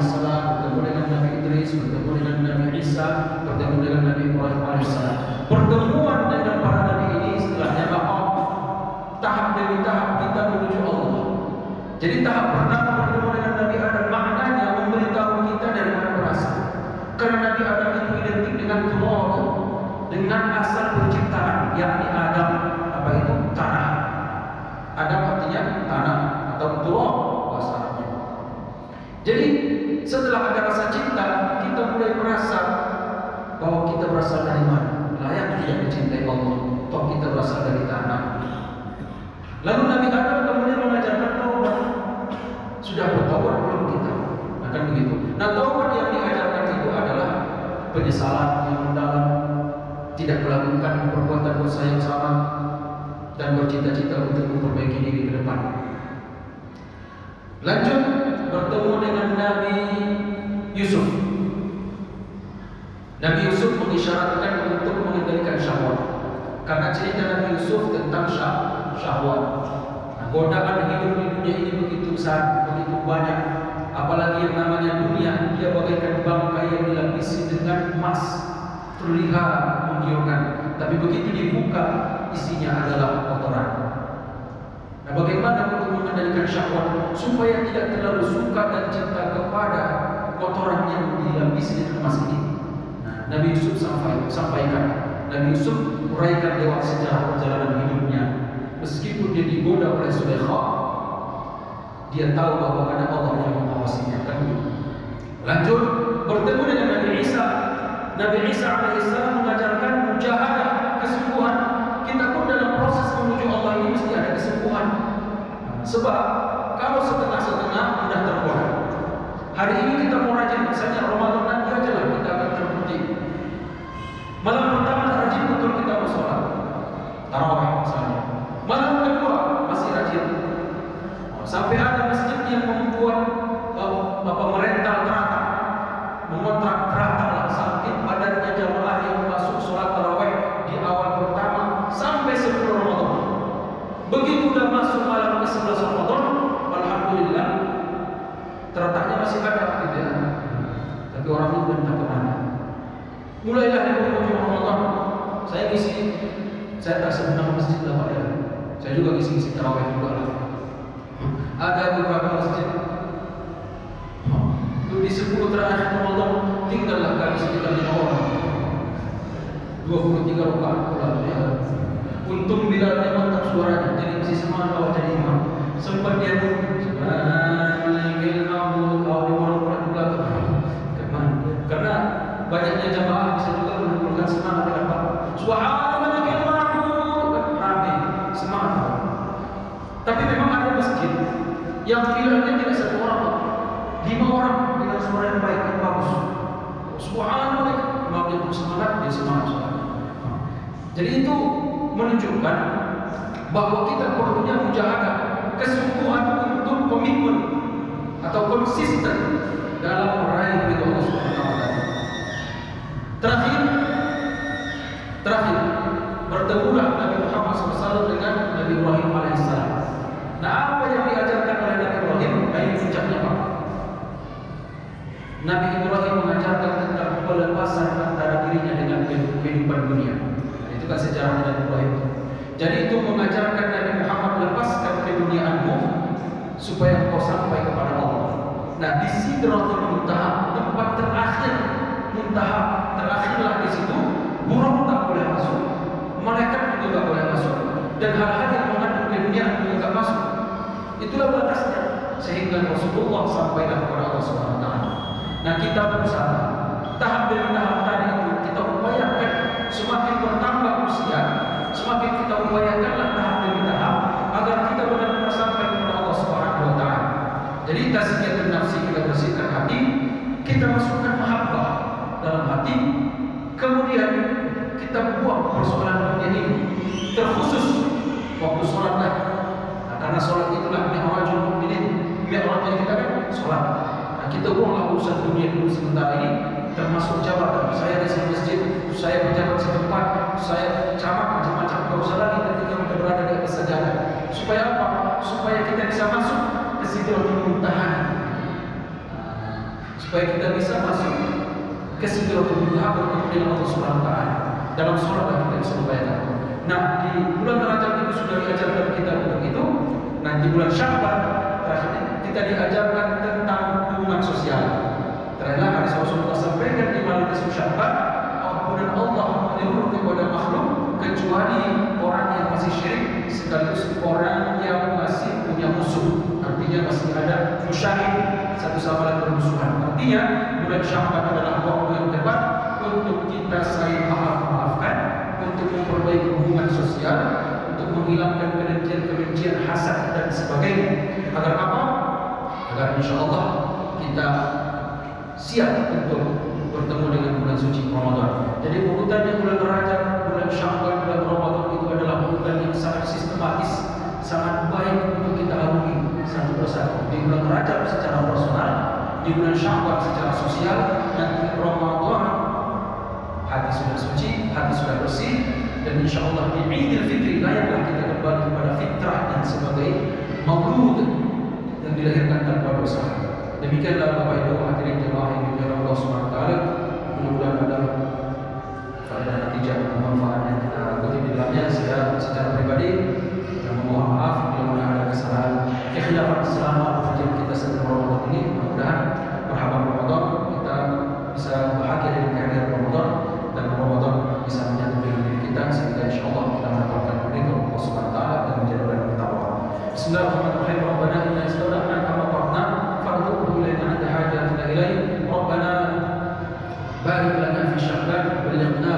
alaihissalam, bertemu dengan Nabi Idris, bertemu dengan Nabi Isa, bertemu dengan Nabi Ibrahim alaihissalam. Pertemuan dengan para nabi ini setelahnya tahap demi tahap kita menuju Allah. Jadi tahap pertama bertemu dengan Nabi Adam maknanya memberitahu kita dari mana berasal. Karena Nabi Adam itu identik dengan turab, dengan asal penciptaan, yakni Adam. Apa itu? Tanah. Adam artinya tanah atau turab bahasa Arabnya. Jadi setelah ada rasa cinta, kita mulai merasa bahwa kita berasal dari mana. Layak tidak dicintai Allah. Toh kita berasal dari tanah. Lalu Nabi Adam kemudian mengajarkan taubat. Sudah bertaubat belum kita? Akan begitu. Nah, taubat yang diajarkan itu adalah penyesalan yang mendalam, tidak melakukan perbuatan dosa yang sama, dan bercita-cita untuk memperbaiki diri ke depan. Lanjut bertemu dengan Nabi Yusuf. Nabi Yusuf mengisyaratkan untuk mengendalikan syahwat. Karena cerita Nabi Yusuf tentang syahwat. Nah, godaan hidup di dunia ini begitu besar, begitu banyak. Apalagi yang namanya dunia, dia bagaikan bangkai yang dilapisi dengan emas, terlihat menggiurkan. Tapi begitu dibuka, isinya adalah kotoran. Nah, bagaimana untuk mengendalikan syahwat supaya tidak terlalu suka dan cinta kepada kotoran yang dilapisi dengan emas ini? Nah, Nabi Yusuf sampaikan. Nabi Yusuf uraikan lewat sejarah perjalanan hidupnya. Meskipun dia digoda oleh Zulaikha, dia tahu bahwa ada Allah yang mengawasinya. Kan begitu. Lanjut bertemu dengan Nabi Isa. Nabi Isa alaihissalam mengajarkan mujahadah, kesungguhan. Kita pun dalam proses menuju Allah ini mesti ada kesungguhan. Sebab kalau setengah-setengah mudah tergoda. Hari ini kita mau rajin, misalnya Ramadan nanti aja lah kita akan terbukti. Malam pertama rajin betul kita bersolat tarawih misalnya. Malam kedua masih rajin. Sampai ada masjid yang membuat merental kereta, mengontrak kereta lah, sakit badannya jamaah yang masuk sholat tarawih di awal pertama sampai sebelum Ramadan. Begitu sudah masuk malam ke-11 Ramadan, alhamdulillah terletaknya masih ada gitu ya. Tapi orang itu entah kemana. Mulailah di penghujung Ramadan, saya tak sebut nama masjid lah Pak ya. Saya juga ngisi tarawih juga lah. Ada beberapa masjid itu di 10 terakhir Ramadan tinggallah kami sekitar 5 orang, 23 rakaat pula ya. Untung Bilalnya mantap suaranya, jadi masih semangat bawa jadi imam. Sempat dia karena banyaknya jamaah bisa juga mengumpulkan semangat dengan Pak. Subhanallahil ma'bud, ramai semangat. Tapi memang ada masjid yang bilalnya tidak satu orang, 5 orang dengan suara yang baik dan bagus. Subhanallah, makin semangat dia semangat. Jadi itu menunjukkan bahwa kita perlunya mujahadah, kesungguhan untuk komitmen atau konsisten dalam meraih ridho Allah Subhanahu wa taala. Terakhir bertemulah Nabi Muhammad SAW dengan Nabi Ibrahim alaihissalam. Nah, apa yang diajarkan oleh Nabi Ibrahim? Ini puncaknya Pak. Nabi Ibrahim mengajarkan tentang pelepasan antara dirinya dengan kehidupan dunia. Nah, itu kan sejarah Nabi Ibrahim. Jadi itu mengajarkan Nabi Muhammad, lepaskan keduniaanmu supaya engkau sampai kepada Allah. Nah, di Sidratul Muntaha, tempat terakhir, muntaha terakhirlah di situ. Burung tak boleh masuk, malaikat juga tak boleh masuk, dan hal-hal yang mengandung keduniaan juga tak masuk. Itulah batasnya, sehingga Rasulullah sampaikan kepada Allah Subhanahu wa taala. Nah, kita berusaha tahap demi tahap tadi itu kita upayakan, semakin bertambah usia, semakin kita upayakanlah tahap demi tahap agar kita benar-benar sampai kepada Allah Subhanahu wa taala. Jadi tazkiyatun nafsi, kita bersihkan hati, kita masukkan mahabbah dalam hati, kemudian kita buang persoalan dunia ini, terkhusus waktu sholat lah. Nah, karena sholat itulah mi'rajul mukminin, mi'rajnya kita kan sholat. Nah, kita buanglah urusan dunia dulu sementara ini, termasuk jabatan. Saya di masjid, saya pejabat setempat, saya camat, macam-macam. Tidak usah lagi ketika kita berada di atas sajadah. Supaya apa? Supaya kita bisa masuk ke Sidratul Muntaha. supaya kita bisa masuk ke Sidratul Muntaha bertemu dengan Allah Subhanahu wa taala. Dalam surah yang kita bisa membayangkan. Nah, di bulan Rajab itu sudah diajarkan kita untuk itu. Nah, di bulan Sya'ban terakhir kita diajarkan tentang hubungan sosial. Terakhirlah hadis Rasulullah sampaikan di malam nisfu Sya'ban, ampunan Allah menyeluruh kepada makhluk kecuali orang yang masih syirik sekaligus orang yang masih punya musuh. Artinya masih ada musyahid, satu sama lain bermusuhan. Artinya bulan Sya'ban adalah waktu yang tepat untuk kita saling maafkan, untuk memperbaiki hubungan sosial, untuk menghilangkan kebencian, hasad dan sebagainya. Agar apa? Agar insyaallah kita siap untuk bertemu dengan bulan suci Ramadan. Jadi urutannya bulan Rajab, bulan Sya'ban, bulan Ramadan itu adalah urutan yang sangat sistematis, sangat baik untuk kita alami satu persatu. Di bulan Rajab secara personal, di bulan Sya'ban secara sosial, dan di Ramadan hati sudah suci, hati sudah bersih, dan insyaallah di Idul Fitri layaklah kita kembali kepada fitrah dan sebagai maulud yang dilahirkan tanpa dosa. Demikianlah Bapak Ibu hadirin jemaah yang dimuliakan Allah Subhanahu wa taala. Mudah-mudahan ada faedah natijah dan manfaat yang kita ikuti di dalamnya. Saya secara pribadi memohon maaf bila mana ada kesalahan kekhilafan selama kajian kita sebelum Ramadan ini. Mudah-mudahan berharap Ramadan kita bisa bahagia dengan kehadiran Ramadan dan Ramadan bisa menyatu dengan diri kita sehingga insyaallah kita mendapatkan ridho Allah Subhanahu wa taala dan menjadi orang yang bertakwa. Bismillahirrahmanirrahim. Rabbana inna istaudatna kama qarna farzuqhu ilaina anta hajatina ilaihi. Rabbana barik lana fi sya'ban wa ballighna